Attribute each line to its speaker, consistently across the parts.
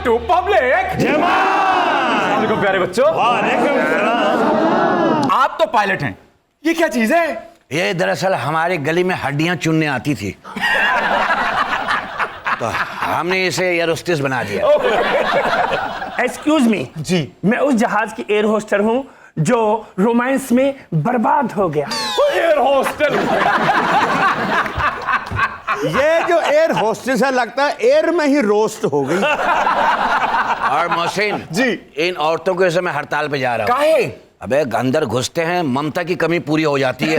Speaker 1: To public demand. प्यारे बच्चों, आप तो पायलट हैं, ये क्या चीज है?
Speaker 2: ये दरअसल हमारी गली में हड्डियां चुनने आती थी तो हमने इसे एयर होस्टेस बना दिया।
Speaker 3: एक्सक्यूज मी
Speaker 1: जी,
Speaker 3: मैं उस जहाज की एयर होस्टर हूँ जो रोमांस में बर्बाद हो गया।
Speaker 1: Air hostel.
Speaker 4: ये जो एयर होस्टेस है लगता है एयर में ही रोस्ट हो गई।
Speaker 2: और मोहसिन
Speaker 1: जी,
Speaker 2: इन औरतों के मैं हड़ताल पे जा रहा हूँ।
Speaker 1: काहे?
Speaker 2: अबे अंदर घुसते हैं, ममता की कमी पूरी हो जाती है।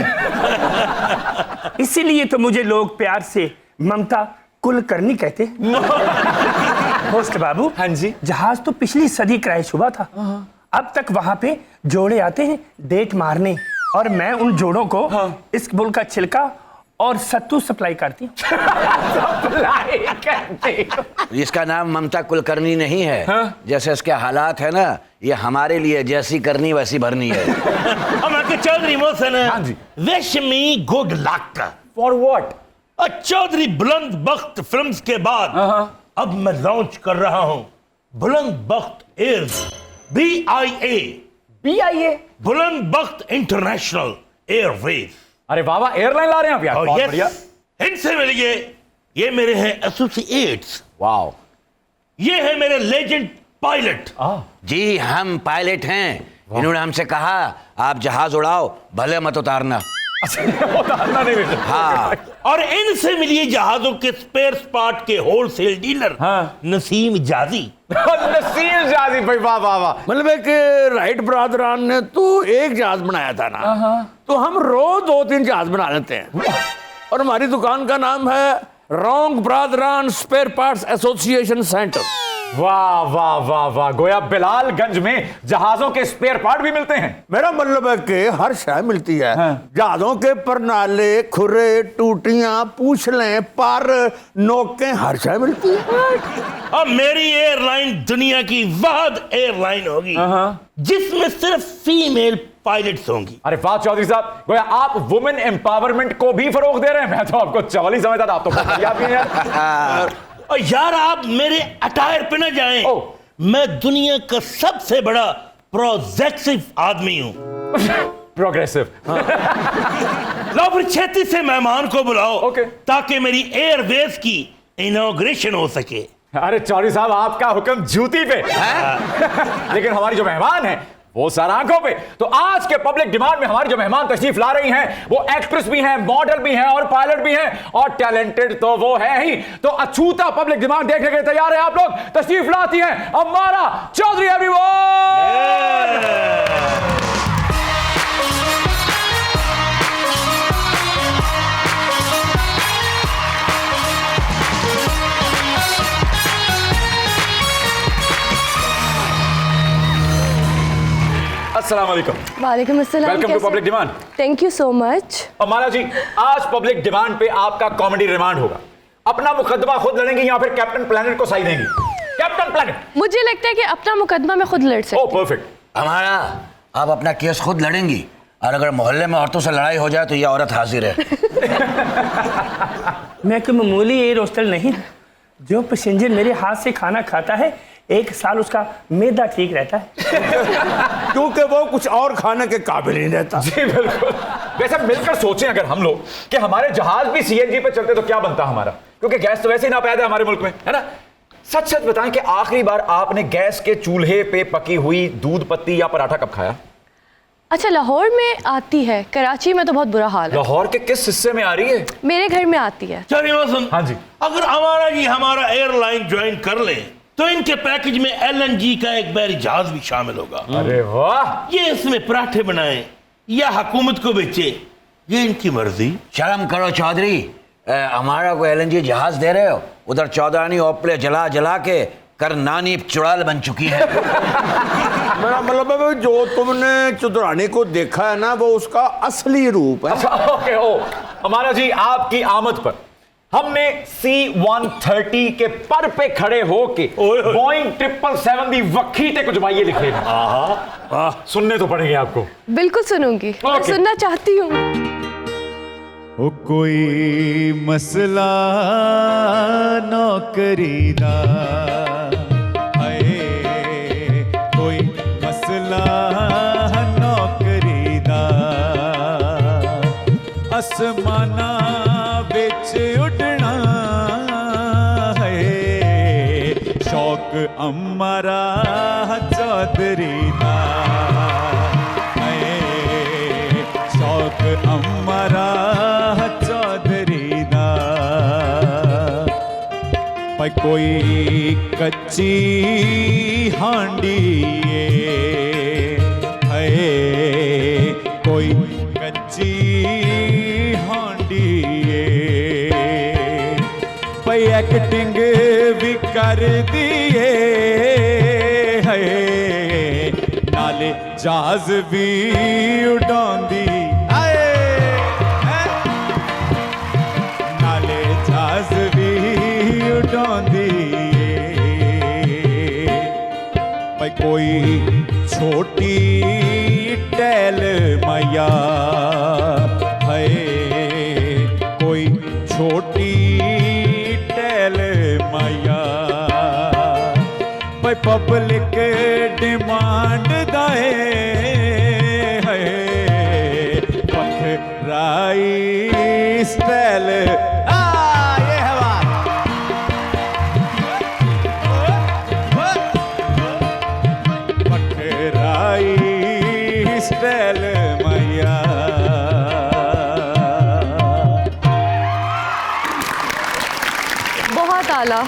Speaker 3: इसीलिए तो मुझे लोग प्यार से ममता कुलकर्णी कहते। होस्ट बाबू,
Speaker 1: हाँ जी।
Speaker 3: जहाज तो पिछली सदी क्रैश हुआ था। अब तक वहां पे जोड़े आते हैं डेट मारने, और मैं उन जोड़ों को इसबगोल का छिलका और सत्तू सप्लाई करती हूँ।
Speaker 2: इसका नाम ममता कुलकर्णी नहीं है। जैसे इसके हालात है ना, ये हमारे लिए जैसी करनी वैसी भरनी है।
Speaker 5: हमारे चौधरी मोहसिन,
Speaker 1: हाँ जी।
Speaker 5: Wish me good luck.
Speaker 1: For what?
Speaker 5: Chaudhry Buland Bakht films के बाद अब मैं लॉन्च कर रहा हूं बुलंद बख्त एयर्स, BIA,
Speaker 1: BIA?
Speaker 5: बुलंद बख्त इंटरनेशनल एयरवेज।
Speaker 1: अरे वाह वाह, एयरलाइन ला रहे हैं आप यार, बहुत बढ़िया।
Speaker 5: इनसे मिलिए, ये मेरे हैं एसोसिएट्स,
Speaker 1: वाओ।
Speaker 5: ये है मेरे लेजेंड पायलट।
Speaker 2: जी, हम पायलट हैं। इन्होंने हमसे कहा आप जहाज उड़ाओ, भले मत उतारना।
Speaker 1: उतारना नहीं बेटा।
Speaker 2: हाँ,
Speaker 5: और इनसे मिलिए जहाजों के स्पेयर पार्ट के होलसेल डीलर, नसीम जाजी।
Speaker 1: नसीम जाजी भाई, वाह वाह वाह।
Speaker 4: मतलब एक राइट ब्रादरान ने तो एक जहाज बनाया था ना, तो हम रोज 2-3 जहाज बना लेते हैं। और हमारी दुकान का नाम है रॉन्ग ब्रादरान स्पेयर पार्ट्स एसोसिएशन सेंटर।
Speaker 1: वाह वाह वाह वाह, गोया बिलालगंज में जहाजों के स्पेयर पार्ट भी मिलते हैं।
Speaker 4: मेरा मतलब है कि हर शय मिलती है। जहाजों के परनाले, खुरे, टूटियां, पूछलें, पर, नोकें, हर शय मिलती है।
Speaker 5: अब मेरी एयरलाइन दुनिया की वाहिद एयरलाइन होगी जिसमें सिर्फ फीमेल पायलट्स होंगी।
Speaker 1: अरे वाह चौधरी साहब, गोया आप वुमेन एम्पावरमेंट को भी फरोग दे रहे हैं। मैं तो आपको चौली समझता था, आप तो बहुत बढ़िया भी हैं यार।
Speaker 5: और यार आप मेरे अटायर पे न जाएं। मैं दुनिया का सबसे बड़ा प्रोग्रेसिव आदमी हूं।
Speaker 1: प्रोग्रेसिव।
Speaker 5: लो फिर छेती से मेहमान को बुलाओ, ताकि मेरी एयरवेज की इनॉग्रेशन हो सके।
Speaker 1: अरे चौधरी साहब, आपका हुक्म जूती पे है। लेकिन हमारी जो मेहमान है वो सर आंखों पे। तो आज के पब्लिक डिमांड में हमारी जो मेहमान तशरीफ ला रही हैं वो एक्ट्रेस भी हैं, मॉडल भी हैं और पायलट भी हैं, और टैलेंटेड तो वो है ही। तो अछूता पब्लिक डिमांड देखने के लिए तैयार है आप लोग? तशरीफ लाती हैं अम्मारा चौधरी। एवरीवन, अस्सलाम वालेकुम।
Speaker 6: वालेकुम अस्सलाम।
Speaker 1: Welcome to public demand.
Speaker 6: Thank you so much.
Speaker 1: Ammara ji, आज पब्लिक डिमांड पे आपका कॉमेडी रिमांड होगा। अपना मुकदमा खुद लड़ेंगी या फिर कैप्टन प्लैनेट को साई देंगी? Captain planet.
Speaker 6: मुझे लगता है कि अपना मुकदमा मैं खुद लड़ सकती हूं।
Speaker 1: ओह परफेक्ट।
Speaker 2: हमारा आप अपना केस खुद लड़ेंगी, और अगर मोहल्ले में औरतों से लड़ाई हो जाए तो ये औरत हाजिर है।
Speaker 3: मैं कोई मामूली एयर होस्टल नहीं, जो पैसेंजर मेरे हाथ से खाना खाता है 1 साल उसका मैदा ठीक रहता है।
Speaker 4: क्योंकि वो कुछ और खाने के काबिल ही रहता।
Speaker 1: जी बिल्कुल। वैसे मिलकर सोचें अगर हम लोग कि हमारे जहाज भी CNG पे चलते तो क्या बनता हमारा, क्योंकि गैस तो वैसे ही नापैद है हमारे मुल्क में, है ना? सच सच बताएं कि आखिरी बार आपने गैस के चूल्हे पे पकी हुई दूध पत्ती या पराठा कब खाया?
Speaker 6: अच्छा, लाहौर में आती है, कराची में तो बहुत बुरा हाल है।
Speaker 1: लाहौर के किस हिस्से में आ रही है?
Speaker 6: मेरे घर में आती है।
Speaker 5: चलिए
Speaker 1: हाँ जी।
Speaker 5: अगर हमारा जी हमारा एयरलाइन ज्वाइन कर ले तो इनके पैकेज में LNG का एक बैरी जहाज भी शामिल होगा।
Speaker 1: अरे वाह।
Speaker 5: ये इसमें पराठे बनाए या हुकूमत को बेचे, ये इनकी मर्जी।
Speaker 2: शर्म करो चौधरी, हमारा को LNG जहाज दे रहे हो? उधर चौधरानी ओपले जला जला के कर नानी चुड़ैल बन चुकी है।
Speaker 4: मेरा मतलब है जो तुमने चौधरानी को देखा है ना, वो उसका असली रूप है।
Speaker 1: अच्छा ओके। ओ हमारा जी, आपकी आमद पर हमने C-130 के पर पे खड़े होके बोइंग 777 दी वक्खी ते कुछ भाई लिखे हैं। सुनने तो पड़ेंगे आपको।
Speaker 6: बिल्कुल सुनूंगी, मैं सुनना चाहती हूँ।
Speaker 7: ओ कोई मसला नौकरी दा, अमरा चौधरी दा शौक अमरा चौधरी दा पर कोई कच्ची हांडी है कोई कच्ची हांडी पर एक्टिंग भी कर दिए है नाले जहाज भी उड़ांदी नाले जहाज भी उड़ांदी पर कोई छोटी टैल मैया है कोई छोटी टैल मैया पर पब्लिक डिमांड दाए है पखराई स्टाइल ये है बात पखराई स्टाइल मैया
Speaker 6: बहुत आला।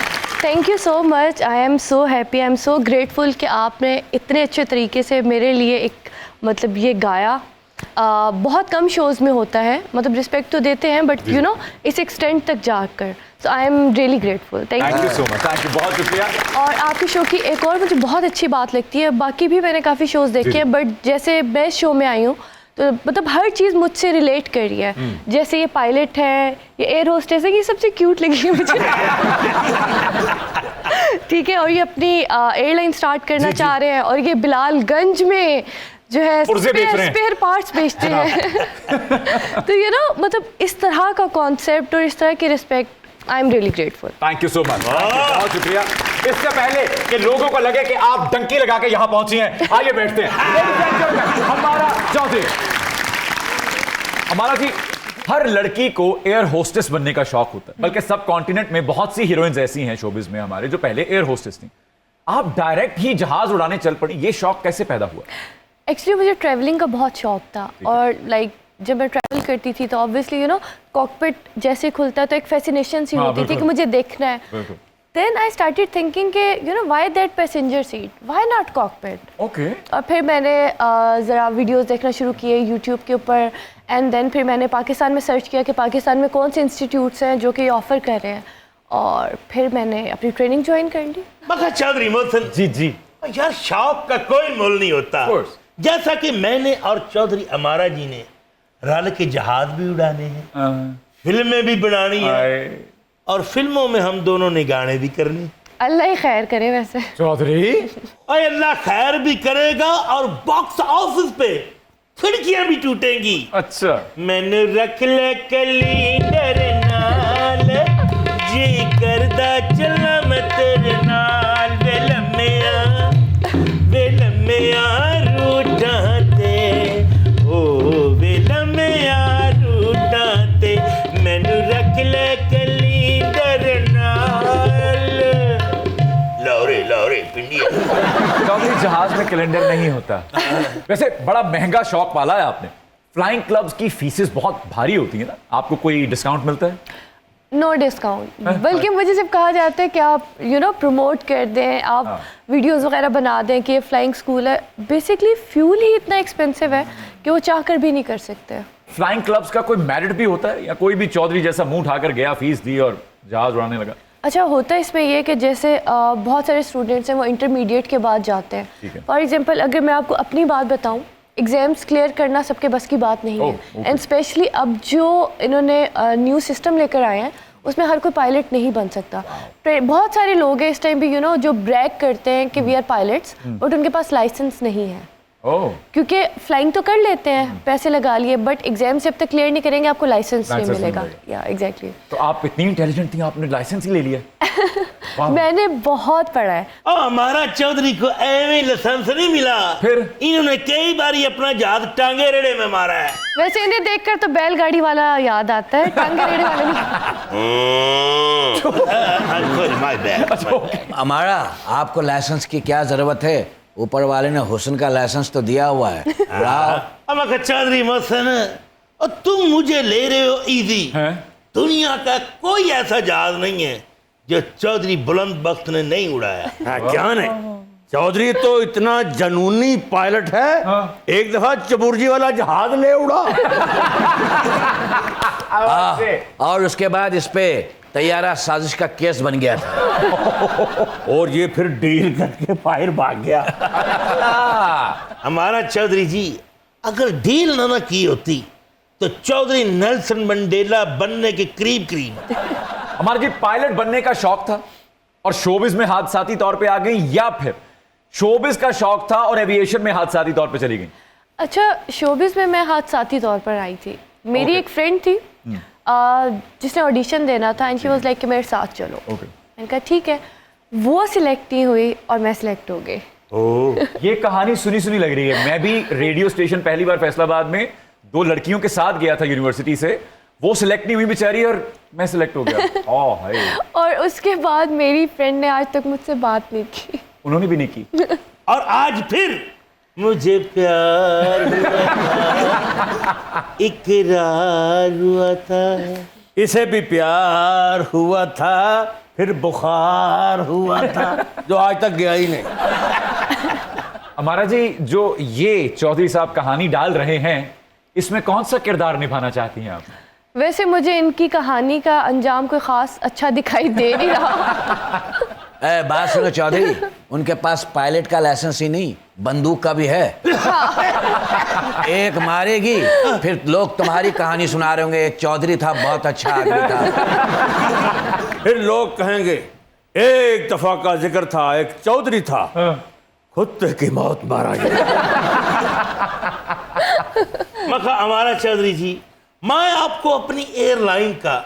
Speaker 6: Thank you so much. I am so happy, I am so grateful कि आपने इतने अच्छे तरीके से मेरे लिए एक मतलब ये गाया। बहुत कम शोज़ में होता है, मतलब रिस्पेक्ट तो देते हैं बट यू नो इस एक्सटेंट तक जाकर। So I am really grateful. Thank you
Speaker 1: so much, thank you, बहुत शुक्रिया।
Speaker 6: और आपके शो की एक और मुझे बहुत अच्छी बात लगती है, बाकी भी मैंने काफ़ी शोज़ देखे हैं बट जैसे मैं इस शो में आई हूँ तो मतलब हर चीज़ मुझसे रिलेट कर रही है। जैसे ये पायलट है, ये एयर होस्टेस है, ये सबसे क्यूट लगी है मुझे। ठीक है, और ये अपनी एयरलाइन स्टार्ट करना चाह रहे हैं और ये बिलालगंज में जो है स्पेयर पार्ट्स बेचते हैं। तो ये ना मतलब इस तरह का कॉन्सेप्ट और इस तरह की respect, I am really grateful.
Speaker 1: Thank you so much, बहुत शुक्रिया। इससे पहले कि लोगों को लगे कि आप डंकी लगा के यहाँ पहुंची हैं, आइए बैठते हैं। हमारा चौधरी, हमारा जी, हर लड़की को एयर होस्टेस बनने का शौक होता है, बल्कि सब कॉन्टिनेंट में बहुत सी हीरोइंस ऐसी हैं शोबिज में हमारे जो पहले एयर होस्टेस थी। आप डायरेक्ट ही जहाज उड़ाने चल पड़ी, ये शौक कैसे पैदा हुआ?
Speaker 6: एक्चुअली मुझे ट्रैवलिंग का बहुत शौक था और लाइक जब मैं ट्रैवल करती थी तो ऑब्वियसली यू नो कॉकपिट जैसे खुलता है तो एक फैसिनेशन सी होती थी कि मुझे देखना है। देन आई स्टार्टेड थिंकिंग कि you know why that passenger seat, why not cockpit.
Speaker 1: Okay.
Speaker 6: और फिर मैंने ज़रा वीडियोस देखना शुरू किए यूट्यूब के ऊपर एंड देन फिर मैंने पाकिस्तान में सर्च किया कि पाकिस्तान में कौन से इंस्टीट्यूट्स हैं जो कि ऑफ़र कर रहे हैं और फिर मैंने अपनी ट्रेनिंग ज्वाइन कर ली।
Speaker 5: मगर चौधरी मोहसिन
Speaker 1: जी जी
Speaker 5: यार, शौक का कोई मोल नहीं होता। जैसा कि मैंने और चौधरी अमारा जी ने रल के जहाज भी उड़ाने हैं, फिल्में भी बनानी है और फिल्मों में हम दोनों ने गाने भी करने।
Speaker 6: अल्लाह ही खैर करे। वैसे
Speaker 1: चौधरी,
Speaker 5: अल्लाह खैर भी करेगा और बॉक्स ऑफिस पे खिड़कियां भी टूटेंगी।
Speaker 1: अच्छा।
Speaker 5: मैंने रख ले कैलेंडर नाल, जी करदा चला मैं तेरे नाल, वे लम्मिया रूटां ते, ओ वे लम्मिया रूटां ते, मैनू रख ले कैलेंडर नाल। लौरे पिंडिया।
Speaker 1: चौधरी, जहाज में कैलेंडर नहीं होता। वैसे बड़ा महंगा शौक पाला है आपने। फ्लाइंग क्लब्स की फीसेस बहुत भारी होती है ना, आपको कोई डिस्काउंट मिलता है?
Speaker 6: नो डिस्काउंट, बल्कि मुझे जब कहा जाता है कि आप यू नो प्रमोट कर दें, आप वीडियोस वगैरह बना दें कि ये फ्लाइंग स्कूल है, बेसिकली फ्यूल ही इतना एक्सपेंसिव है कि वो चाहकर भी नहीं कर सकते।
Speaker 1: फ्लाइंग क्लब्स का कोई मेरिट भी होता है या कोई भी चौधरी जैसा मुंह उठाकर गया, फीस दी और जहाज उड़ाने लगा?
Speaker 6: अच्छा, होता है इसमें ये कि जैसे बहुत सारे स्टूडेंट्स हैं वो इंटरमीडिएट के बाद जाते हैं। फॉर एग्जांपल अगर मैं आपको अपनी बात बताऊं, एग्जाम्स क्लियर करना सबके बस की बात नहीं है एंड स्पेशली अब जो इन्होंने न्यू सिस्टम लेकर आए हैं उसमें हर कोई पायलट नहीं बन सकता। बहुत सारे लोग हैं इस टाइम भी यू नो जो ब्रैग करते हैं कि वी आर पायलट्स, बट उनके पास लाइसेंस नहीं है। क्योंकि फ्लाइंग तो कर लेते हैं, पैसे लगा लिए, बट एग्जाम जब तक क्लियर नहीं करेंगे आपको लाइसेंस नहीं मिलेगा। या एग्जैक्टली।
Speaker 1: तो आप इतनी इंटेलिजेंट थी, आपने लाइसेंस ही ले लिया?
Speaker 6: मैंने बहुत पढ़ा है।
Speaker 5: और हमारा चौधरी को एवं लाइसेंस नहीं मिला,
Speaker 1: फिर?
Speaker 5: इन्होंने कई बार ही अपना जहाज टांगे रेड़े में मारा है।
Speaker 6: वैसे इन्हें देखकर तो बैलगाड़ी वाला याद आता है, टांगे रेड़े वाला नहीं।
Speaker 2: हमारा आपको लाइसेंस की क्या जरूरत है, ऊपर वाले ने हुस्न का लाइसेंस तो दिया हुआ है।
Speaker 5: अब चौधरी मोहसिन, और तुम मुझे ले रहे हो इजी। दुनिया का कोई ऐसा जहाज नहीं है जो चौधरी बुलंद बख्त ने नहीं उड़ाया।
Speaker 4: क्या नहीं, चौधरी तो इतना जनूनी पायलट है, एक दफा चबुर्जी वाला जहाज ले उड़ा।
Speaker 2: और उसके बाद इस पे तैयारा साजिश का केस बन गया था।
Speaker 4: और ये फिर डील करके बाहर भाग गया।
Speaker 5: हमारा चौधरी जी अगर डील ना की होती तो चौधरी नेल्सन मंडेला बनने के करीब करीब।
Speaker 1: हमारा जी पायलट बनने का शौक था और शोबिज में हादसाती तौर पे आ गई, या फिर शोबिज का शौक था और एविएशन में हादसाती तौर पे चली गई?
Speaker 6: अच्छा, शोबिस में मैं हादसाती तौर पर आई थी। मेरी एक फ्रेंड थी जिसने ऑडिशन देना था एंड शी वाज लाइक कि मेरे साथ चलो। मैंने कहा ठीक है। वो सिलेक्ट नहीं हुई और मैं सिलेक्ट हो गई।
Speaker 1: ये कहानी सुनी सुनी लग रही है। मैं भी रेडियो स्टेशन पहली बार फैसलाबाद में 2 लड़कियों के साथ गया था यूनिवर्सिटी से, वो सिलेक्ट नहीं हुई बेचारी और मैं सिलेक्ट हो गया। हाय।
Speaker 6: और उसके बाद मेरी फ्रेंड ने आज तक मुझसे बात नहीं की।
Speaker 1: उन्होंने भी नहीं की।
Speaker 5: और आज फिर मुझे प्यार हुआ था, इकरार हुआ था।
Speaker 4: इसे भी प्यार हुआ था, फिर बुखार हुआ था, जो आज तक गया ही नहीं।
Speaker 1: हमारा जी जो ये चौधरी साहब कहानी डाल रहे हैं, इसमें कौन सा किरदार निभाना चाहती हैं आप?
Speaker 6: वैसे मुझे इनकी कहानी का अंजाम कोई खास अच्छा दिखाई दे नहीं रहा।
Speaker 2: बात सुनो चौधरी, उनके पास पायलट का लाइसेंस ही नहीं, बंदूक का भी है। एक मारेगी, फिर लोग तुम्हारी कहानी सुना रहे होंगे, एक चौधरी था बहुत अच्छा आदमी था।
Speaker 4: फिर लोग कहेंगे एक दफा का जिक्र था, एक चौधरी था, कुत्ते की मौत मारा गया।
Speaker 5: मखा हमारा चौधरी जी, मैं आपको अपनी एयरलाइन का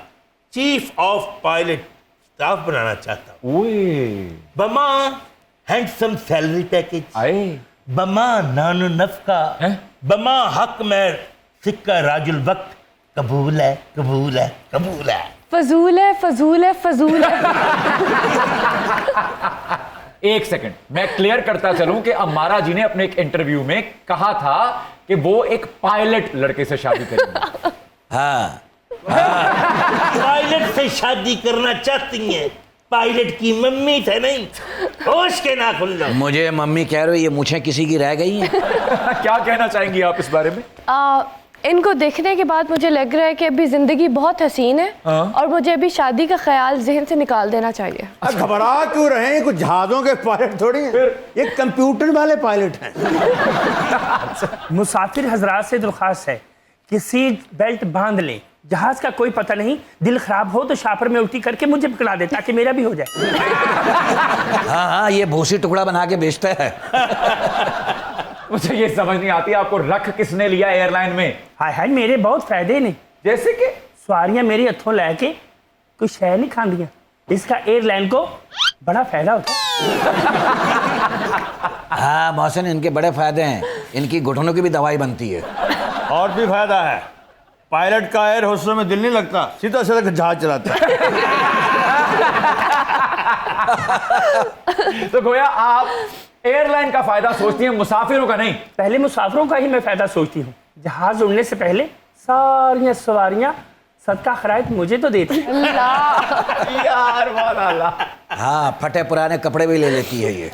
Speaker 5: चीफ ऑफ पायलट स्टाफ बनाना चाहता हूँ। बमा हैंडसम सैलरी पैकेज, बमा नानो नफका, बमा हक में सिक्का राजुल वक्त, कबूल है कबूल है कबूल है।
Speaker 6: फजूल है फजूल है फजूल है।
Speaker 1: एक सेकंड, मैं क्लियर करता चलूं कि अम्मारा जी ने अपने एक इंटरव्यू में कहा था कि वो एक पायलट लड़के से शादी करेंगे।
Speaker 2: हाँ,
Speaker 5: पायलट से शादी करना चाहती हैं, पायलट की मम्मी से नहीं। होश के ना खुल लो।
Speaker 2: मुझे मम्मी कह रहे हो, ये मूछें किसी की रह गई हैं?
Speaker 1: क्या कहना चाहेंगी आप इस बारे में?
Speaker 6: इनको देखने के बाद मुझे लग रहा है कि अभी जिंदगी बहुत हसीन है और मुझे अभी शादी का ख्याल जहन से निकाल देना चाहिए।
Speaker 4: घबरा क्यों रहे हैं, कुछ जहाजों के पायलट थोड़ी हैं, ये कंप्यूटर वाले पायलट हैं।
Speaker 3: मुसाफिर हजरात से दरख्वास्त है कि सीट बेल्ट बांध लें, जहाज का कोई पता नहीं, दिल खराब हो तो शापर में उल्टी करके मुझे पकड़ा दे ताकि मेरा भी हो जाए।
Speaker 2: हाँ, ये भूसी टुकड़ा बना के बेचता है।
Speaker 1: मुझे ये समझ नहीं आती आपको रख किसने लिया एयरलाइन में?
Speaker 3: हाय हाय, मेरे बहुत फायदे ने,
Speaker 1: जैसे कि
Speaker 3: सवारियां मेरे हथों लेके कोई शह नहीं खांदियां, इसका एयरलाइन को बड़ा फायदा होता है।
Speaker 2: हाँ मौसम, इनके बड़े फायदे हैं, इनकी घुटनों की भी दवाई बनती है।
Speaker 4: और भी फायदा है, पायलट का एयर होस्टल में दिल नहीं लगता, सीधा सीधा जहाज चलाता है।
Speaker 1: तो गोया आप एयरलाइन का फायदा सोचती हैं, मुसाफिरों का नहीं?
Speaker 3: पहले मुसाफिरों का ही मैं फायदा सोचती हूँ। जहाज उड़ने से पहले सारियां सवारियां सदका खैरात मुझे तो देती है।
Speaker 1: यार वाला।
Speaker 2: हाँ, फटे पुराने कपड़े भी ले लेती है ये।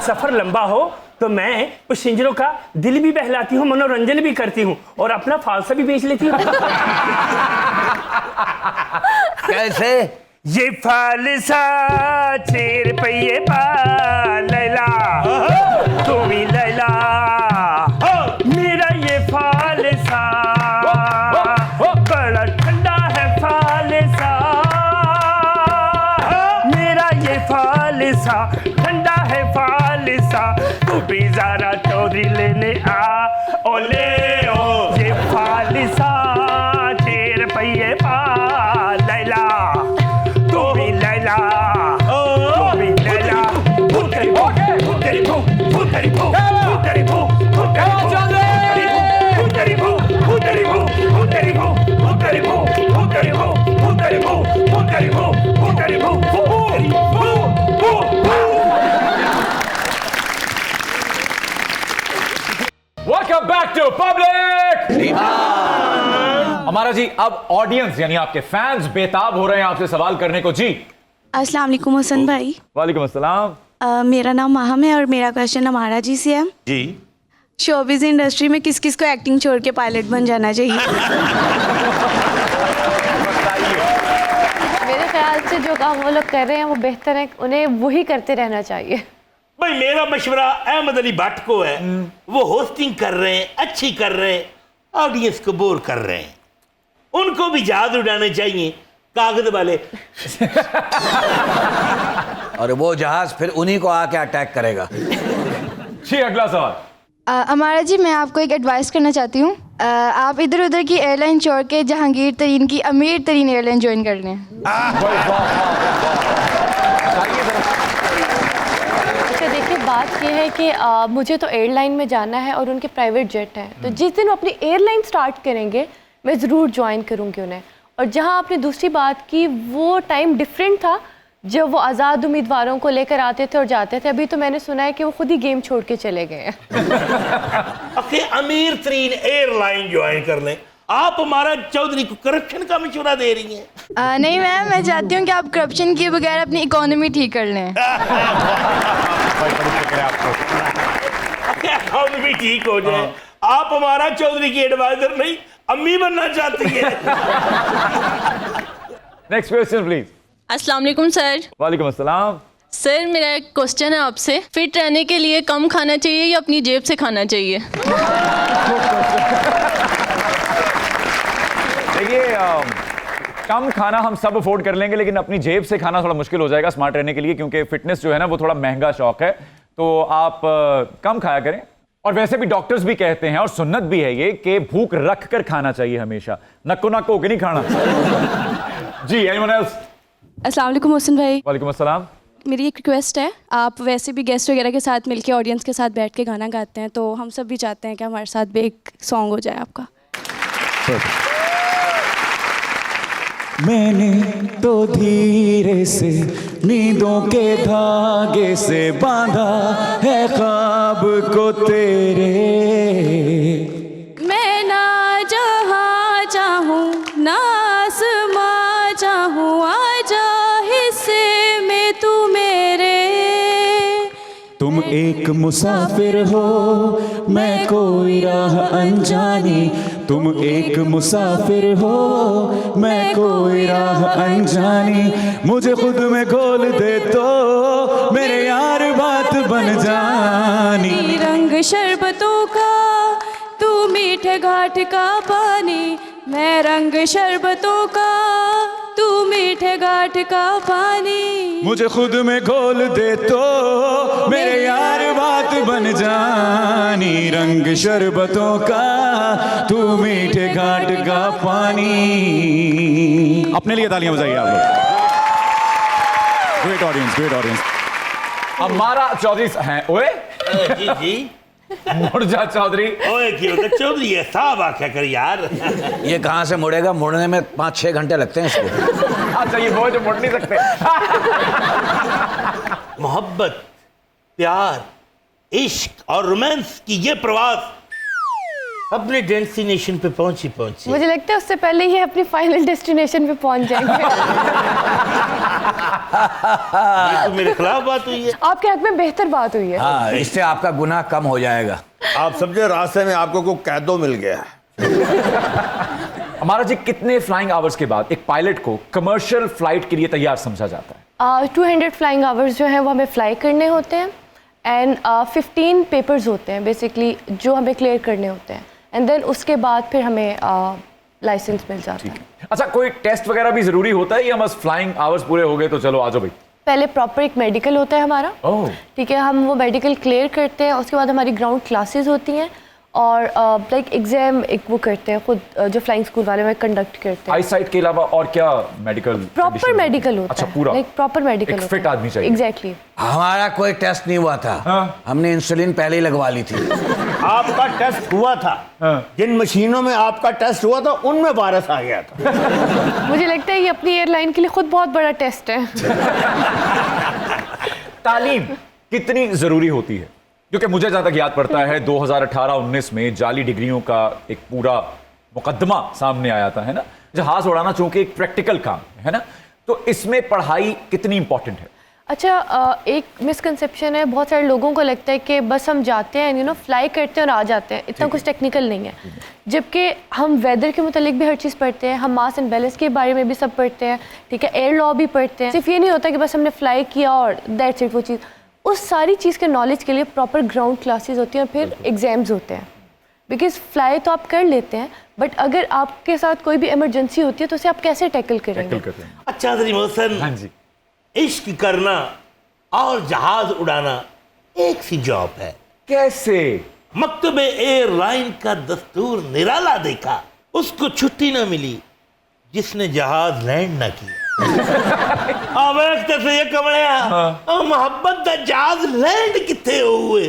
Speaker 3: सफर लंबा हो तो मैं पैसेंजरों का दिल भी बहलाती हूँ, मनोरंजन भी करती हूँ और अपना फालसा भी बेच लेती हूँ।
Speaker 2: कैसे?
Speaker 3: ये फालसा 6 रुपये पा लैला, तू भी लैला मेरा ये फालसा, बड़ा ठंडा है फालसा, मेरा ये फालसा ठंडा है फालसा, तू भी जरा चोरी लेने आ, ओ ले ओ ये फालसा 6 रुपये पा लैला, तू भी लैला
Speaker 1: जी अब ऑडियंस यानी आपके फैंस बेताब हो रहे हैं आपसे सवाल करने को। जी
Speaker 8: अस्सलाम वालेकुम हसन भाई।
Speaker 1: वालेकुम अस्सलाम।
Speaker 8: मेरा नाम माहम है और मेरा क्वेश्चन हमारा जी से है।
Speaker 5: जी
Speaker 8: शोबिज़ इंडस्ट्री में किस किस को एक्टिंग छोड़ के पायलट बन जाना चाहिए?
Speaker 6: मेरे ख्याल से जो काम वो लोग कर रहे हैं वो बेहतर है, उन्हें वही करते रहना चाहिए।
Speaker 5: भाई मेरा मशवरा अहमद अली भट्ट को है, वो होस्टिंग कर रहे हैं, अच्छी कर रहे हैं, ऑडियंस को बोर कर रहे हैं, उनको भी जहाज उड़ाने चाहिए कागज वाले।
Speaker 2: और वो जहाज फिर उन्हीं को आके अटैक करेगा।
Speaker 1: जी अगला सवाल।
Speaker 9: अमारा जी, मैं आपको एक एडवाइस करना चाहती हूँ। आप इधर उधर की एयरलाइन छोड़ के जहांगीर तरीन की अमीर तरीन एयरलाइन ज्वाइन कर लें।
Speaker 6: अच्छा देखिए, बात यह है कि मुझे तो एयरलाइन में जाना है और उनके प्राइवेट जेट हैं, तो जिस दिन वो अपनी एयरलाइन स्टार्ट करेंगे मैं ज़रूर ज्वाइन करूँगी उन्हें। और जहाँ आपने दूसरी बात की, वो टाइम डिफरेंट था जब वो आज़ाद उम्मीदवारों को लेकर आते थे और जाते थे। अभी तो मैंने सुना है कि वो खुद ही गेम छोड़ के चले गए हैं।
Speaker 5: अखे अमीर तरीन एयरलाइन ज्वाइन कर लें। आप हमारा चौधरी को करप्शन का मशवरा दे रही हैं।
Speaker 9: नहीं मैम, मैं चाहती हूँ कि आप करप्शन किए बगैर अपनी इकोनॉमी ठीक कर लें।
Speaker 5: इकोनॉमी ठीक हो जाए। आप हमारा चौधरी की एडवाइजर नहीं, अम्मी बनना चाहती है।
Speaker 1: Next question please.
Speaker 10: अस्सलाम वालेकुम सर।
Speaker 1: वालेकुम अस्सलाम।
Speaker 10: सर मेरा एक क्वेश्चन है आपसे, फिट रहने के लिए कम खाना चाहिए या अपनी जेब से खाना चाहिए?
Speaker 1: देखिए कम खाना हम सब अफोर्ड कर लेंगे, लेकिन अपनी जेब से खाना थोड़ा मुश्किल हो जाएगा स्मार्ट रहने के लिए, क्योंकि फिटनेस जो है ना वो थोड़ा महंगा शौक है। तो आप कम खाया करें। और वैसे भी डॉक्टर्स भी कहते हैं और सुन्नत भी है ये कि भूख रख कर खाना चाहिए हमेशा, नक्को नक्को होके नहीं खाना। जी एनीवन एल्स?
Speaker 9: अस्सलाम वालेकुम हसन भाई।
Speaker 1: वालेकुम अस्सलाम।
Speaker 9: मेरी एक रिक्वेस्ट है, आप वैसे भी गेस्ट वगैरह के साथ मिलके ऑडियंस के साथ बैठ के गाना गाते हैं, तो हम सब भी चाहते हैं कि हमारे साथ भी एक सॉन्ग हो जाए आपका।
Speaker 7: मैंने तो धीरे से नींदों के धागे से बांधा है ख्वाब को तेरे।
Speaker 9: मैं ना जहाँ चाहूँ ना आसमां चाहूँ, आजा हिस्से में तू मेरे।
Speaker 7: तुम एक मुसाफिर हो मैं कोई राह अनजानी, तुम एक मुसाफिर हो मैं कोई राह अनजानी, मुझे खुद में घोल दे तो मेरे यार बात बन जानी।
Speaker 9: रंग शरबतों का तू मीठे घाट का पानी, मैं रंग शरबतों का तू मीठे घाट का पानी,
Speaker 7: मुझे खुद में घोल दे तो मेरे यार बात बन जानी। रंग शरबतों का तू मीठे घाट का पानी। अपने लिए तालियां बजाइए आप लोग। Great audience, great audience.
Speaker 1: हमारा चौधरी हैं ओए
Speaker 5: जी जी
Speaker 1: मुर्जा चौधरी।
Speaker 5: ओए क्यों तो चौधरी है साहब आख्या कर यार।
Speaker 2: ये कहाँ से मुड़ेगा? मुड़ने में 5-6 घंटे लगते हैं इसको।
Speaker 1: अच्छा ये वो जो मुड़ नहीं सकते।
Speaker 5: मोहब्बत, प्यार, इश्क और रोमांस की ये प्रवास अपने डेस्टिनेशन पे पहुंची।
Speaker 6: मुझे लगता है उससे पहले ही अपनी फाइनल डेस्टिनेशन पे पहुंच जाएंगे।
Speaker 5: ये तो मेरे खिलाफ बात हुई है।
Speaker 6: आपके हक में बेहतर बात हुई है।
Speaker 2: हाँ, इससे आपका गुनाह कम हो जाएगा।
Speaker 4: आप समझे रास्ते में आपको कोई कैदो मिल गया।
Speaker 1: हमारा जी कितने फ्लाइंग आवर्स के बाद एक पायलट को कमर्शियल फ्लाइट के लिए तैयार समझा जाता है?
Speaker 6: 200 फ्लाइंग आवर्स जो है वो हमें फ्लाई करने होते हैं एंड 15 पेपर्स होते हैं बेसिकली जो हमें क्लियर करने होते हैं, एंड देन उसके बाद फिर हमें लाइसेंस मिल जाता है।
Speaker 1: अच्छा कोई टेस्ट वगैरह भी जरूरी होता है या बस फ्लाइंग आवर्स पूरे हो गए तो चलो आ जाओ भाई?
Speaker 6: पहले प्रॉपर एक मेडिकल होता है हमारा। ठीक है, हम वो मेडिकल क्लियर करते हैं, उसके बाद हमारी ग्राउंड क्लासेस होती हैं और लाइक एग्जाम एक वो करते हैं खुद जो फ्लाइंग स्कूल वाले में कंडक्ट करते हैं।
Speaker 1: आई साइट के अलावा और क्या मेडिकल?
Speaker 6: प्रॉपर मेडिकल होता
Speaker 1: अच्छा,
Speaker 6: है।
Speaker 1: पूरा
Speaker 6: लाइक प्रॉपर मेडिकल होता है।
Speaker 1: फिट आदमी चाहिए।
Speaker 6: एग्जैक्टली।
Speaker 2: हमारा कोई टेस्ट नहीं हुआ था।
Speaker 1: हाँ।
Speaker 2: हमने इंसुलिन पहले ही लगवा ली थी।
Speaker 4: आपका टेस्ट हुआ था। जिन मशीनों में आपका टेस्ट हुआ था उनमें वायरस आ गया था।
Speaker 6: मुझे लगता है ये अपनी एयरलाइन के लिए खुद बहुत बड़ा टेस्ट है।
Speaker 1: तालीम कितनी जरूरी होती है? क्योंकि मुझे जहां तक याद पड़ता है 2018-19 में जाली डिग्रियों का एक पूरा मुकदमा सामने आया था, है ना? जहाज उड़ाना चूंकि एक प्रैक्टिकल काम है ना, तो इसमें पढ़ाई कितनी इंपॉर्टेंट है?
Speaker 6: अच्छा, एक मिसकंसेप्शन है, बहुत सारे लोगों को लगता है कि बस हम जाते हैं फ्लाई करते हैं और आ जाते हैं, इतना कुछ टेक्निकल नहीं है। जबकि हम वेदर के मुतालिक भी हर चीज़ पढ़ते हैं, हम मास एंड बैलेंस के बारे में भी सब पढ़ते हैं, ठीक है, एयर लॉ भी पढ़ते हैं। सिर्फ ये नहीं होता कि बस हमने फ्लाई किया और दैट्स इट, वो चीज़, उस सारी चीज़ के नॉलेज के लिए प्रॉपर ग्राउंड क्लासेस होती हैं और फिर एग्जाम्स होते हैं। बिकॉज फ्लाई तो आप कर लेते हैं, बट अगर आपके साथ कोई भी इमरजेंसी होती है तो उसे आप कैसे टैकल करेंगे?
Speaker 5: अच्छा चौधरी मोहसिन,
Speaker 1: हाँ जी,
Speaker 5: इश्क करना और जहाज उड़ाना एक सी जॉब है।
Speaker 1: कैसे?
Speaker 5: मकतबे एयरलाइन का दस्तूर निराला देखा, उसको छुट्टी ना मिली जिसने जहाज लैंड ना किया। अब एक तरह से ये कमलिया और मोहब्बत का जहाज लैंड कितने हुए।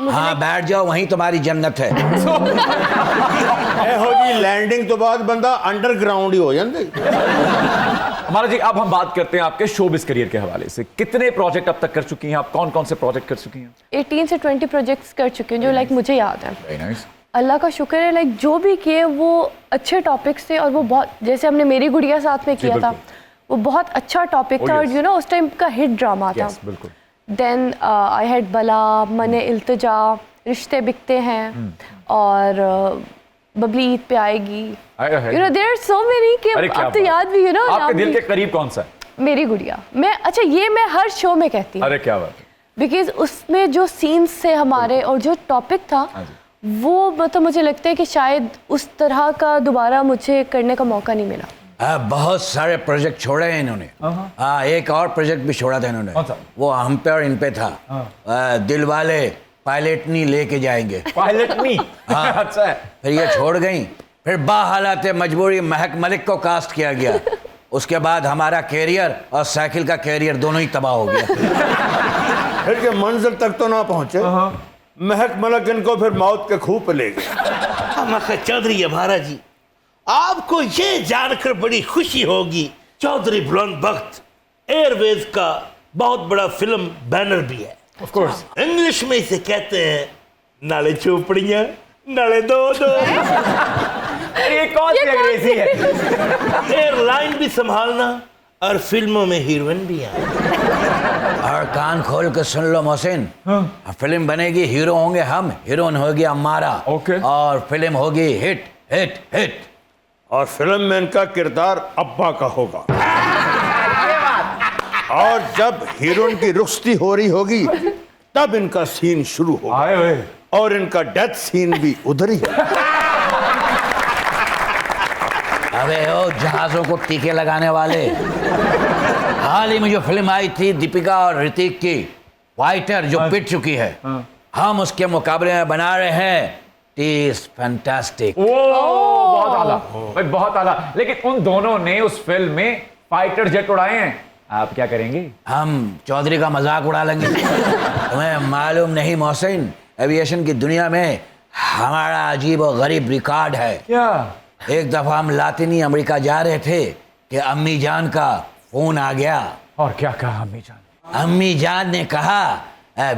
Speaker 2: हाँ बैठ जाओ, वहीं तुम्हारी जन्नत है।
Speaker 4: ਇਹੋ ਜੀ लैंडिंग तो बाद बंदा अंडरग्राउंड ही हो जाते।
Speaker 1: हमारा जी, अब हम बात करते हैं आपके शोबिस करियर के हवाले से। कितने प्रोजेक्ट अब तक कर चुकी हैं आप? कौन कौन से प्रोजेक्ट कर चुकी हैं?
Speaker 6: 18 से 20 प्रोजेक्ट्स कर चुकी हूँ, जो लाइक मुझे याद है।
Speaker 1: Very nice.
Speaker 6: अल्लाह का शुक्र है, लाइक जो भी किए वो अच्छे टॉपिक्स थे, और वो बहुत, जैसे हमने मेरी गुड़िया साथ में किया था, वो बहुत अच्छा टॉपिक था, और उस टाइम का हिट ड्रामा था।
Speaker 1: बिल्कुल।
Speaker 6: देन आई हैड बला, मने इल्तिजा, रिश्ते बिकते हैं, और बबली ईद पे आएगी, देयर आर सो मेनी कि अब तो याद भी
Speaker 1: आपके दिल के करीब कौन सा है?
Speaker 6: मेरी गुड़िया। मैं अच्छा, ये मैं हर शो में कहती हूँ।
Speaker 1: अरे क्या बात है।
Speaker 6: बिकॉज उसमें जो सीन्स थे हमारे और जो टॉपिक था, वो मतलब मुझे लगता है कि शायद उस तरह का दोबारा मुझे करने का मौका नहीं मिला।
Speaker 2: बहुत सारे प्रोजेक्ट छोड़े हैं इन्होंने। एक और प्रोजेक्ट भी छोड़ा था इन्होंने, वो हम पे और इन पे था। दिल वाले पायलट नहीं लेके जाएंगे।
Speaker 1: पायलट नहीं?
Speaker 2: हाँ।
Speaker 1: अच्छा है।
Speaker 2: फिर ये छोड़ गई, फिर बाहालात मजबूरी महक मलिक को कास्ट किया गया। उसके बाद हमारा कैरियर और साइकिल का कैरियर दोनों ही तबाह हो गया।
Speaker 4: फिर के मंजिल तक तो ना पहुंचे, महक मलिक इनको फिर मौत के खूह पे ले गए।
Speaker 5: चौधरी अभारा जी, आपको ये जानकर बड़ी खुशी होगी, चौधरी बुलंद बख्त एयरवेज का बहुत बड़ा फिल्म बैनर भी है।
Speaker 1: Of course.
Speaker 5: इंग्लिश में इसे कहते हैं नाले चोपड़ियां नाले दो दो।
Speaker 1: ये कौन सी अंग्रेजी है?
Speaker 5: एयरलाइन भी संभालना और फिल्मों में हीरोइन भी है।
Speaker 2: और कान खोल के सुन लो मोहसिन, फिल्म बनेगी, हीरो होंगे हम, हीरोइन होगी अम्मारा। और फिल्म होगी हिट हिट हिट।
Speaker 4: और फिल्म में इनका किरदार अब्बा का होगा। और जब हीरोइन की रुखसती हो रही होगी तब इनका सीन शुरू होगा, और इनका डेथ सीन भी उधर ही है।
Speaker 2: अबे ओ जहाजों को टीके लगाने वाले, हाल ही में जो फिल्म आई थी दीपिका और ऋतिक की, फाइटर, जो पिट चुकी है, हम उसके मुकाबले में बना रहे हैं टीज फैंटास्टिक।
Speaker 1: बहुत आला भाई, बहुत आला। लेकिन उन दोनों ने उस फिल्म में फाइटर जेट उड़ाए हैं, आप क्या करेंगे?
Speaker 2: हम चौधरी का मजाक उड़ा लेंगे। तुम्हें मालूम नहीं मोहसिन, एविएशन की दुनिया में हमारा अजीब और गरीब रिकॉर्ड है।
Speaker 1: क्या?
Speaker 2: एक दफा हम लातिनी अमेरिका जा रहे थे कि अम्मी जान का फोन आ गया।
Speaker 1: और क्या कहा अम्मी जान?
Speaker 2: अम्मी जान ने कहा,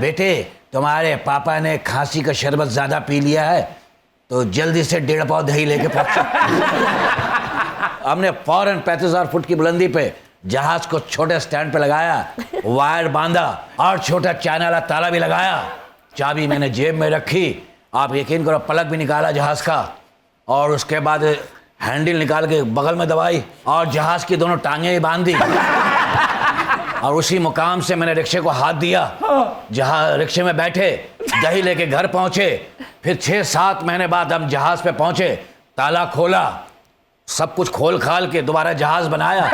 Speaker 2: बेटे तुम्हारे पापा ने खांसी का शरबत ज्यादा पी लिया है, तो जल्दी से 1.5 पाव दही लेके पहुंचो। हमने फौरन 35,000 फुट की बुलंदी पे जहाज को छोटे स्टैंड पे लगाया, वायर बांधा और छोटा चाइना वाला ताला भी लगाया। चाबी मैंने जेब में रखी, आप यकीन करो पलक भी निकाला जहाज का, और उसके बाद हैंडल निकाल के बगल में दबाई और जहाज की दोनों टांगें ही बांध दी। और उसी मुकाम से मैंने रिक्शे को हाथ दिया, जहाँ रिक्शे में बैठे दही लेके घर पहुंचे। फिर 6-7 महीने बाद हम जहाज पे पहुंचे, ताला खोला, सब कुछ खोल खाल के दोबारा जहाज बनाया।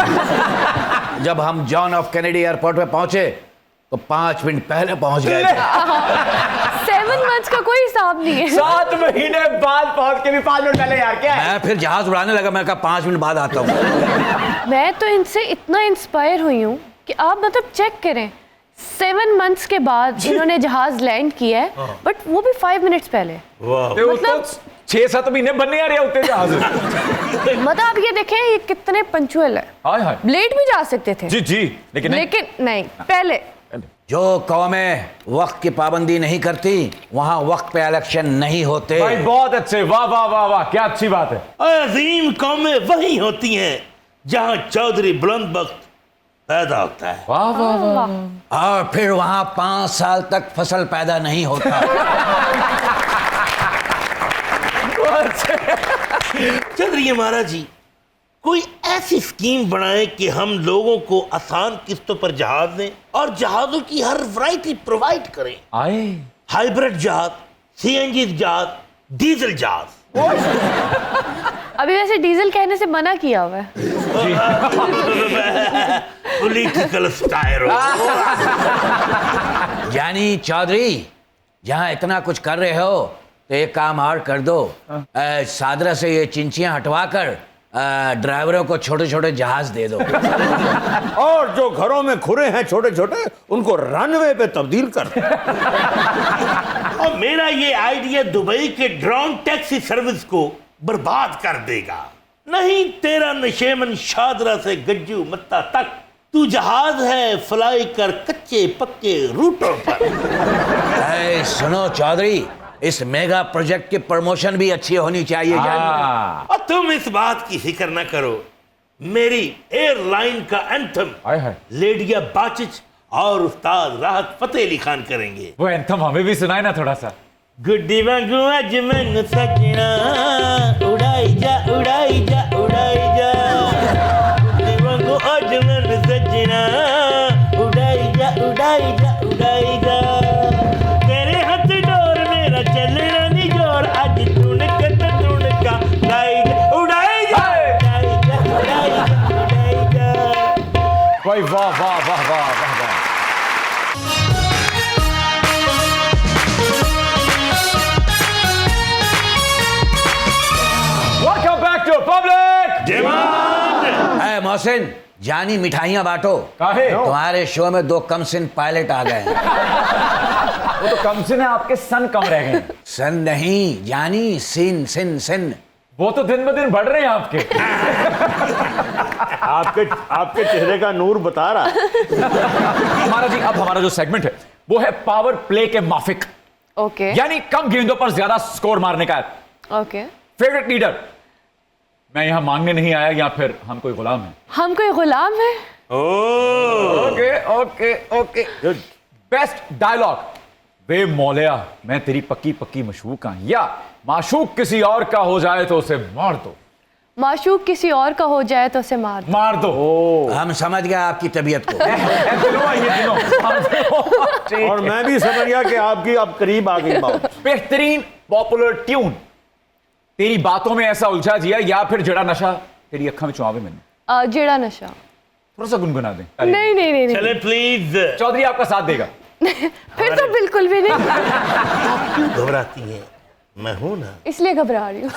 Speaker 2: जब हम जॉन एफ कैनेडी एयरपोर्ट पे पहुंचे तो 5 मिनट पहले पहुंच गए थे।
Speaker 6: 7 मंथ्स का कोई हिसाब नहीं है।
Speaker 1: 7 महीने बाद पहुंच के भी 5 मिनट पहले यार, क्या है?
Speaker 2: मैं फिर जहाज उड़ाने लगा, मैं कहा 5 मिनट बाद आता हूँ।
Speaker 6: मैं तो इनसे इतना इंस्पायर हुई हूँ कि आप मतलब चेक करें, 7 मंथ्स के बाद इन्होंने जहाज लैंड किया है, बट वो भी 5 मिनट्स पहले।
Speaker 1: मतलब 6-7 महीने बनने आ रहे होते जहाज।
Speaker 6: मतलब आप ये देखें, ये कितने पंचुअल है।
Speaker 1: हाय हाय।
Speaker 6: लेट भी जा सकते थे।
Speaker 1: जी जी, लेकिन
Speaker 6: नहीं, पहले
Speaker 2: जो कौमें वक्त की पाबंदी नहीं करती वहां वक्त पे इलेक्शन नहीं होते।
Speaker 1: भाई बहुत अच्छे, वाह वाह वाह वाह, क्या अच्छी बात है।
Speaker 5: अजीम कौमें वही होती हैं जहां चौधरी बुलंद बख्त पैदा होता है।
Speaker 1: वाह वाह वाह।
Speaker 2: और फिर वहां 5 साल तक फसल पैदा नहीं होता।
Speaker 5: चौधरी महाराज जी, कोई ऐसी स्कीम बनाए कि हम लोगों को आसान किस्तों पर जहाज दें और जहाजों की हर वैरायटी प्रोवाइड करें।
Speaker 1: आए
Speaker 5: हाइब्रिड जहाज, सीएनजी जहाज, डीजल जहाज।
Speaker 6: अभी वैसे डीजल कहने से मना किया हुआ है।
Speaker 5: पॉलिटिकल स्टायर
Speaker 2: यानी चौधरी जहां इतना कुछ कर रहे हो तो एक काम और कर दो, सादरा से ये चिंचियां हटवा कर ड्राइवरों को छोटे छोटे जहाज दे दो।
Speaker 4: और जो घरों में खुरे हैं छोटे छोटे उनको रनवे पे तब्दील कर।
Speaker 5: और मेरा ये आइडिया दुबई के ड्रोन टैक्सी सर्विस को बर्बाद कर देगा। नहीं तेरा नशेमन शादरा से गज्जू मत्ता तक तू जहाज है फ्लाई कर कच्चे पक्के रूटों पर।
Speaker 2: सुनो चौधरी, इस मेगा प्रोजेक्ट की प्रमोशन भी अच्छी होनी चाहिए।
Speaker 5: और तुम इस बात की फिक्र न करो, मेरी एयरलाइन का एंथम लेडिया बाचिच और उस्ताद राहत फतेह अली खान करेंगे।
Speaker 1: वो एंथम हमें भी सुनाए ना थोड़ा सा।
Speaker 5: गुड्डी वांगू अज मैनू सजना उड़ाई जा उड़ाई जा उड़ाई जा, गुड्डी वांगू अज मैनू सजना उड़ाई जा उड़ाई जा उड़ाई जा, तेरे हाथ डोर मेरा चलना नी जोर, आज तुनक ते तुनका लाई जा उड़ाई जा उड़ाई जा उड़ाई जा उड़ाई जा।
Speaker 1: भाई वाह वाह वाह वाह वाह वाह। Public
Speaker 5: demand.
Speaker 2: मोहसिन, जानी मिठाइयां बांटो।
Speaker 1: काहे?
Speaker 2: तुम्हारे शो में 2 कम सिन पायलट आ गए हैं।
Speaker 1: वो तो कम सिन है, आपके सन कम रह गए।
Speaker 2: सन नहीं जानी, सिन सिन सिन।
Speaker 1: वो तो दिन ब दिन बढ़ रहे हैं आपके।
Speaker 4: आपके चेहरे का नूर बता रहा है।
Speaker 1: हमारा जी, अब हमारा जो सेगमेंट है वो है पावर प्ले के माफिक।
Speaker 6: ओके
Speaker 1: यानी कम गेंदों पर ज्यादा स्कोर मारने का।
Speaker 6: ओके।
Speaker 1: फेवरेट लीडर, मैं यहां मांगने नहीं आया या फिर हम कोई गुलाम है?
Speaker 6: हम कोई गुलाम है?
Speaker 1: Okay okay okay. Best dialogue, वे मौलिया मैं तेरी पक्की पक्की मशूक हूं, या माशूक किसी और का हो जाए तो उसे मार दो।
Speaker 6: माशूक किसी और का हो जाए तो उसे मार दो।
Speaker 2: हम समझ गए आपकी तबीयत को।
Speaker 4: और मैं भी समझ गया कि आपकी अब करीब आ गई बात।
Speaker 1: बेहतरीन पॉपुलर ट्यून, तेरी बातों में ऐसा उलझा जिया, या फिर जड़ा नशा तेरी अखा में चुआवे मैंने।
Speaker 6: जेड़ा नशा
Speaker 1: थोड़ा सा गुनगुना दें।
Speaker 6: नहीं नहीं नहीं
Speaker 5: चले प्लीज।
Speaker 1: चौधरी आपका साथ देगा।
Speaker 6: फिर तो बिल्कुल भी नहीं।
Speaker 5: क्यों घबराती हैं? मैं हूं ना,
Speaker 6: इसलिए घबरा रही हूँ।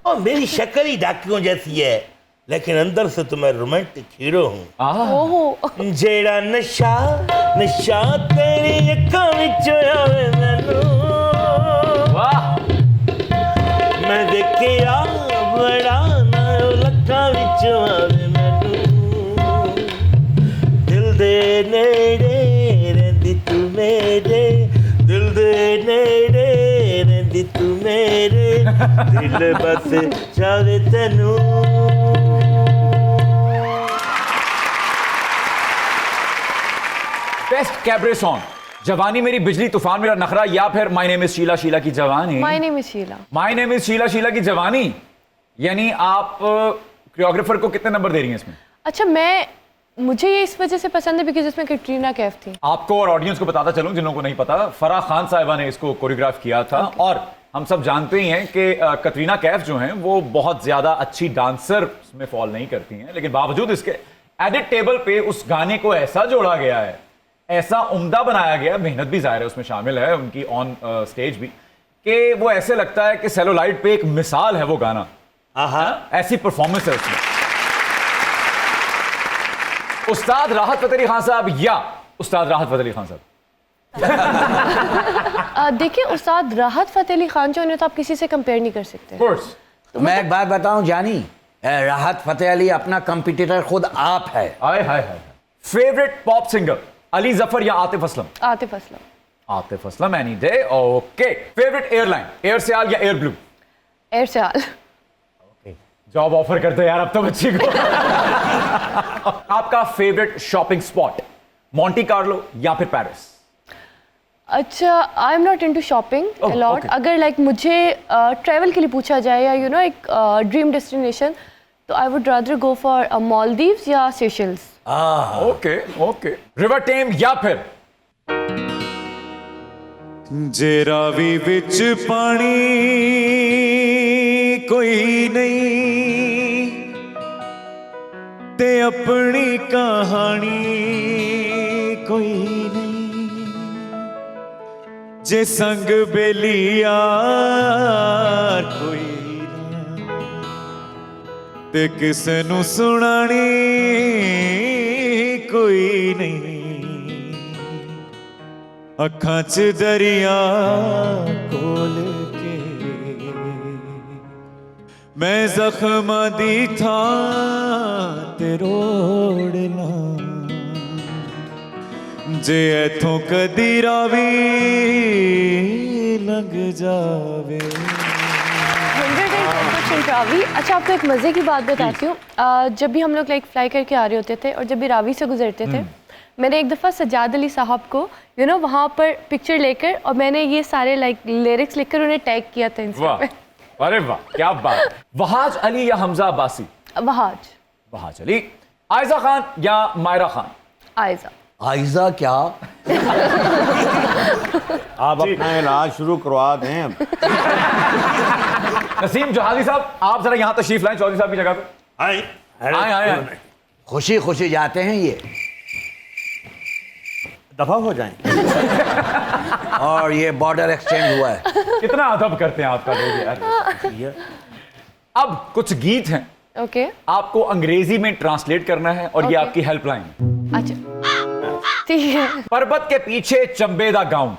Speaker 5: और मेरी शक्ल ही डाकियों जैसी है, लेकिन अंदर से तो मैं रोमांटिक हीरो हूँ।
Speaker 6: ओहो।
Speaker 5: जेड़ा नशा नशा तेरी अखां विचों आवे मैनू, मैं देखिया बड़ा ना लखां विचों आवे मैनू, दिल दे नेड़े रहिंदी तू मेरे, दिल दे नेड़े रहिंदी तू मेरे, दिल बस चावे तैनू।
Speaker 1: बेस्ट कैबरे सॉन्ग, जवानी मेरी बिजली तूफान मेरा नखरा, या फिर my name is Sheela Sheela की जवानी।
Speaker 6: My name is Sheela.
Speaker 1: My name is Sheela Sheela की जवानी। यानी आप कोरियोग्राफर को कितने नंबर दे रही हैं इसमें?
Speaker 6: अच्छा, मुझे ये इस वजह से पसंद है बिकॉज इसमें कैटरीना कैफ थी।
Speaker 1: आपको और ऑडियंस को बताता चलूं जिन लोगों को नहीं पता, फराह खान साहिबा ने इसको कोरियोग्राफ किया था। और हम सब जानते ही हैं कि कटरीना कैफ जो हैं वो बहुत ज्यादा अच्छी डांसर में फॉल नहीं करती हैं, लेकिन बावजूद इसके एडिट टेबल पे उस गाने को ऐसा जोड़ा गया है, ऐसा उम्दा बनाया गया, मेहनत भी जाहिर है उसमें शामिल है उनकी ऑन स्टेज भी, कि वो ऐसे लगता है कि सेलुलाइट पे एक मिसाल है वो गाना। ऐसी परफॉर्मेंस है उसमें। उस्ताद राहत फतेह अली खान साहब या उस्ताद राहत फतेह अली खान साहब?
Speaker 6: देखिए, उस्ताद राहत फतेह अली खान जो उन्हें तो आप किसी से कंपेयर नहीं कर सकते।
Speaker 2: तो मैं एक बात बताऊं जानी, राहत फतेह अली अपना कंपटीटर खुद आप है।
Speaker 1: हाय हाय हाय। Favourite pop singer Ali Zafar या Atif Aslam?
Speaker 6: Atif Aslam.
Speaker 1: Atif Aslam any day. Okay. Favourite airline air Sial या air blue?
Speaker 6: Air Sial.
Speaker 1: Job offer कर दो यार अब तो बच्ची को। आपका favourite shopping spot Monte Carlo या फिर पेरिस?
Speaker 6: अच्छा, I am not into shopping a lot.
Speaker 1: okay.
Speaker 6: अगर लाइक मुझे ट्रैवल के लिए पूछा जाए या एक ड्रीम डेस्टिनेशन, तो I would rather go for Maldives या सेशल्स।
Speaker 1: Okay okay. रिवर टेम या फिर
Speaker 7: जे रावी विच पानी कोई नहीं ते अपनी कहानी कोई नहीं, जे संग बेली यार कोई ना ते किसे नू सुनानी कोई नहीं, अखां च दरिया खोल के मैं जख्म दी थां ते रोड़ना, जे इथों कदी रावी लग जावे।
Speaker 6: 110% रावी। अच्छा, आपको एक मज़े की बात बताती हूँ। जब भी हम लोग लाइक फ्लाई करके आ रहे होते थे और जब भी रावी से गुजरते थे, मैंने एक दफ़ा सज्जाद अली साहब को वहाँ पर पिक्चर लेकर और मैंने ये सारे लाइक लिरिक्स लिखकर उन्हें टैग किया था इंस्टा पे।
Speaker 1: अरे वाह क्या बात। वहाज अली या हमजा अब्बासी?
Speaker 6: वहाज।
Speaker 1: वहाज अली। आयजा खान या मायरा खान?
Speaker 6: आयजा।
Speaker 2: आयजा क्या?
Speaker 5: आप अपना इलाज शुरू करवा दें अब।
Speaker 1: नसीम जहादी साहब, आप जरा यहाँ तशरीफ लाएं चौधरी साहब की जगह पे।
Speaker 5: आए
Speaker 1: आए।
Speaker 2: खुशी खुशी जाते हैं ये,
Speaker 5: दफा हो जाएं।
Speaker 2: और ये बॉर्डर एक्सचेंज हुआ है।
Speaker 1: कितना अदब करते हैं आपका लोग यार। अब कुछ गीत हैं,
Speaker 6: ओके।
Speaker 1: आपको अंग्रेजी में ट्रांसलेट करना है और ये आपकी हेल्पलाइन।
Speaker 6: अच्छा ठीक है।
Speaker 1: पर्वत के पीछे चंबेदा गांव।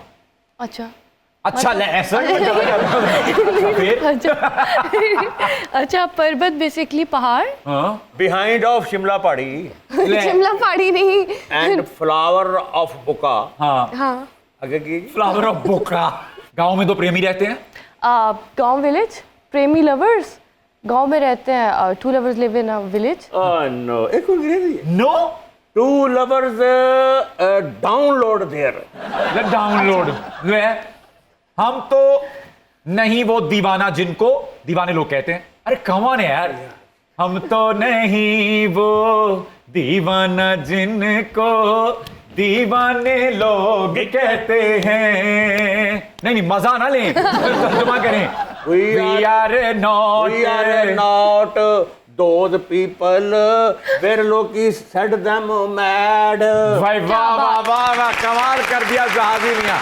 Speaker 6: अच्छा
Speaker 1: अच्छा ले ऐसा फिर
Speaker 6: अच्छा, पर्वत बेसिकली पहाड़।
Speaker 5: बिहाइंड ऑफ शिमला पहाड़ी
Speaker 6: शिमला पहाड़ी नहीं।
Speaker 5: एंड फ्लावर ऑफ बुका।
Speaker 6: हाँ।
Speaker 5: आगे की
Speaker 1: फ्लावर ऑफ बुका। गांव में दो प्रेमी रहते हैं।
Speaker 6: गांव विलेज, प्रेमी लवर्स गांव में रहते हैं। Two lovers live in a village.
Speaker 5: No, एक अंग्रेजी
Speaker 1: no,
Speaker 5: two lovers download there.
Speaker 1: Download. हम तो नहीं वो दीवाना जिनको दीवाने लोग कहते हैं। अरे कौन है यार? हम तो नहीं वो दीवाना जिनको दीवाने लोग कहते हैं। नहीं मजा ना लें, तर्जुमा करें। We are not those people where Loki set them mad। भाई वाह वाह वाह वाह, कमाल कर दिया जहाजी मियां।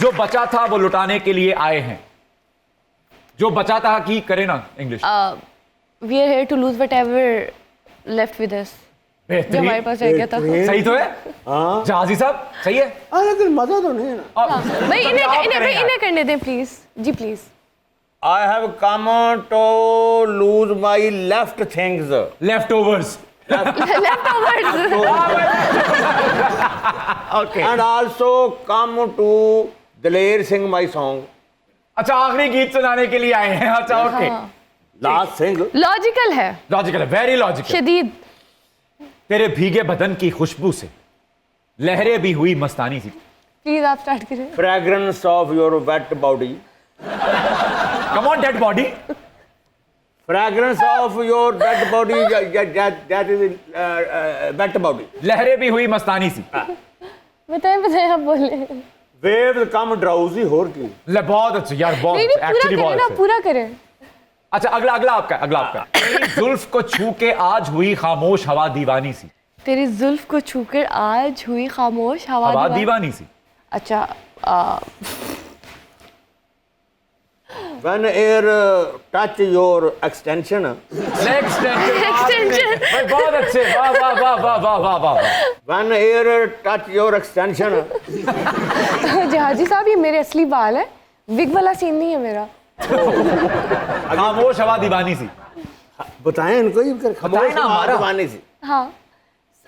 Speaker 1: जो बचा था वो लुटाने के लिए आए हैं। जो बचा था कि करे ना English.
Speaker 6: We are here to lose whatever left with us। जो हमारे पास रह गया था।
Speaker 1: सही तो है जहाजी साहब, सही है।
Speaker 5: लेकिन मजा तो नहीं है ना।
Speaker 6: भाई इन्हें करने दें प्लीज जी, please.
Speaker 5: I have come to lose my left things।
Speaker 1: Leftovers।
Speaker 5: Okay। And also come to Daler Singh my song।
Speaker 1: अच्छा, आखिरी गीत सुनाने के लिए आए हैं। अच्छा ओके।
Speaker 5: लास्ट सिंग
Speaker 6: लॉजिकल है,
Speaker 1: लॉजिकल है, वेरी लॉजिकल।
Speaker 6: शदीद।
Speaker 1: तेरे भीगे बदन की खुशबू से लहरें भी हुई मस्तानी सी।
Speaker 6: प्लीज आप स्टार्ट करें।
Speaker 5: Fragrance of your weight body.
Speaker 1: Come on dead body.
Speaker 5: Fragrance of your dead body, that is weight body.
Speaker 1: लहरें भी हुई मस्तानी सी।
Speaker 6: बताएं आप बोले।
Speaker 5: वेव्स कम ड्राउजी होर की।
Speaker 1: ले बहुत अच्छा यार, बहुत
Speaker 6: नहीं,
Speaker 1: एक्चुअली बहुत अच्छा।
Speaker 6: पूरा करें।
Speaker 1: अच्छा अगला आपका। तेरी जुल्फ को छू के आज हुई खामोश हवा दीवानी सी।
Speaker 6: तेरी जुल्फ को छूकर आज हुई खामोश हवा
Speaker 1: दीवानी सी।
Speaker 6: अच्छा
Speaker 5: When air touch your extension।
Speaker 6: Extension।
Speaker 1: बहुत अच्छे, वाह वाह वाह वाह वाह वाह वाह।
Speaker 5: When air touch your extension।
Speaker 6: जहाजी साहब, ये मेरे असली बाल है, विग वाला सीन नहीं है मेरा।
Speaker 1: खामोश हवा दीवानी सी।
Speaker 5: बताएं इनको,
Speaker 1: बताएं ना हमारा।
Speaker 5: दीवानी सी।
Speaker 6: हाँ,